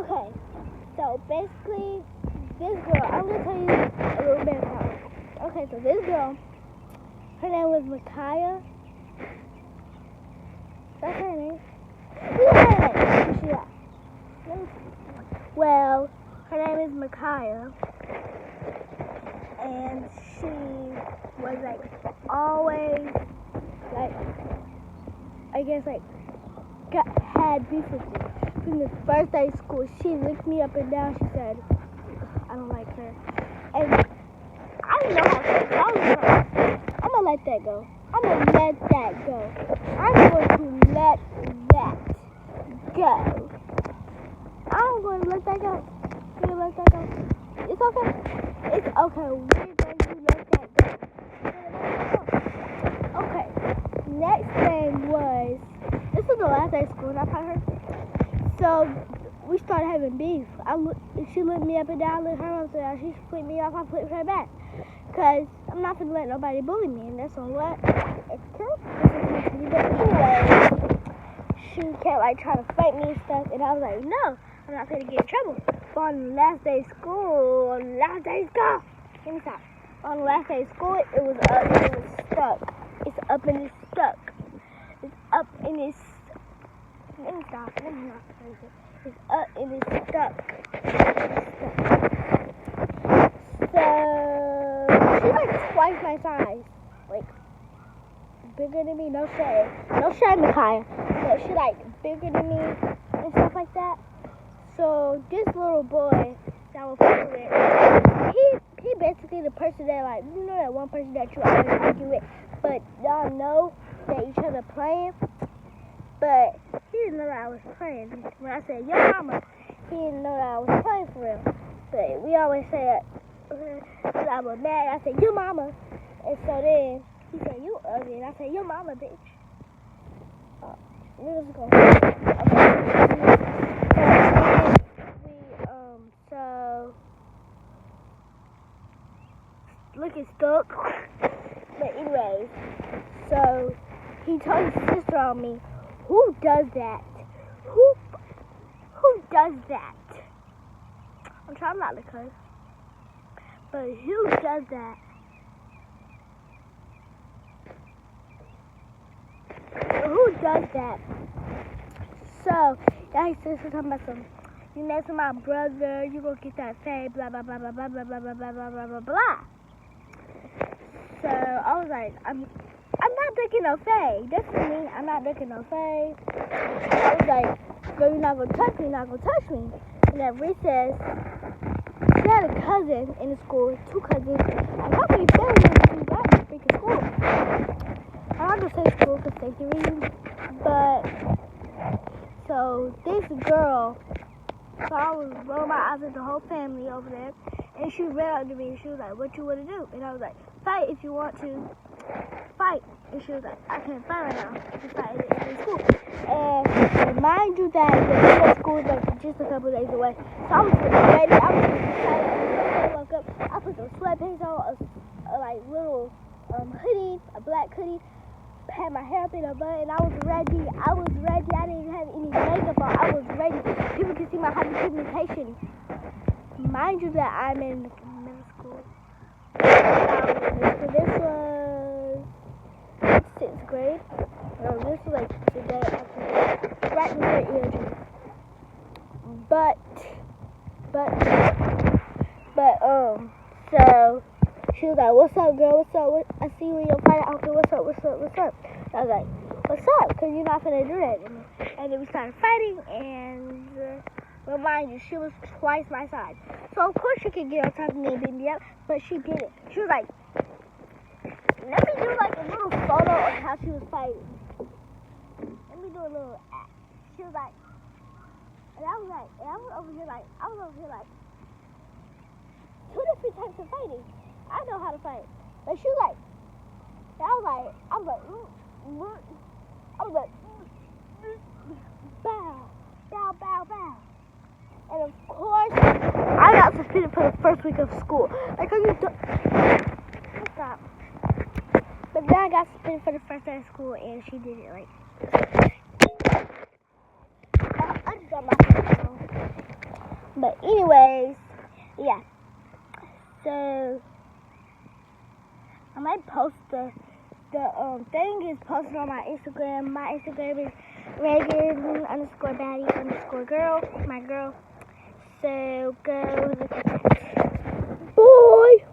Okay, so basically, this girl, I'm gonna tell you a little bit about her. Okay, so this girl, her name was Micaiah. That's her name. Well, her name is Micaiah, and she was like always like, I guess like had beef with me. From the first day of school, she licked me up and down. She said, I don't like her. And I didn't know how to say it. I was like, I'm going to let that go. I'm going to let that go. I'm going to let that go. I'm going to let that go. We're going to let that go. It's okay. It's okay. We're going to let that go. Okay. Next thing was, this was the last day of school, and I caught her. So we started having beef. She licked me up and down, licked her up and down. She flipped me off, I flipped her back. Because I'm not going to let nobody bully me, and that's on what? It's true. But anyway, she kept like trying to fight me and stuff, and I was like, no, I'm not going to get in trouble. But on the last day of school, let me stop. On the last day of school, it was up and it was stuck. It's up and it's stuck. It's up and it's Let me stop. Let me not crazy. It's up and it's stuck. So she's like twice my size. Like bigger than me. No shade. No shade, Micaiah. But she like bigger than me and stuff like that. So this little boy that I was playing with, he basically the person that like, you know that one person that you always argue with, but y'all know that each other playing. But he didn't know that I was playing. When I said, yo mama, he didn't know that I was playing for real. But we always say that I was mad. I said, yo mama. And so then he said, you ugly. And I said, yo mama, bitch. We're just going to so look, it's stuck. But anyways, so he told his sister on me. Who does that? Who does that? I'm trying not to cuss. But who does that? Who does that? So, that his sister talking about some, you mess with my brother, you gonna get that fade, blah, blah, blah, blah, blah, blah, blah, blah, blah, blah, blah, blah, blah. So, I was like, I'm not drinking no fade. That's for me. I'm not drinking no fade. I was like, girl, you're not going to touch me. You're not going to touch me. And at recess, she had a cousin in the school, 2 cousins. And how many family members you got in the freaking school? I'm not going to say school for safety reasons. But, so this girl, so I was rolling my eyes at the whole family over there. And she ran up to me and she was like, what you want to do? And I was like, fight if you want to. Fight. And she was like, I can't fight right now. Just fight in school. And mind you that the end of school is like just a couple days away. So I was ready. I was excited. I woke up. I put some sweatpants on, a like little hoodie, a black hoodie. Had my hair up in a bun, and I was ready. I didn't even have any makeup on. I was ready. People could see my hyperpigmentation. Mind you that I'm in middle school. This was 6th grade. No, this was like the day after, right before EOG. So she was like, what's up, girl? What's up? I see you in your fight outfit. What's up? I was like, what's up? Because you're not going to do that to me. And then we started fighting, and remind you, she was twice my size. So, of course, she could get on top of me and beat me up, but she didn't. She was like, let me do like a little photo of how she was fighting. Let me do a little act. She was like, and I was over here like, 2 different types of fighting. I know how to fight. But she was like, and I was like, bow, bow, bow, bow. And of course, I got suspended for the first week of school. Like, stop. But then I got suspended for the first day of school, and she did it like, I just got my phone. But anyways, yeah. So I might post the thing is posted on my Instagram. My Instagram is Reagan_Baddie_girl. My girl. So go look at that. Bye.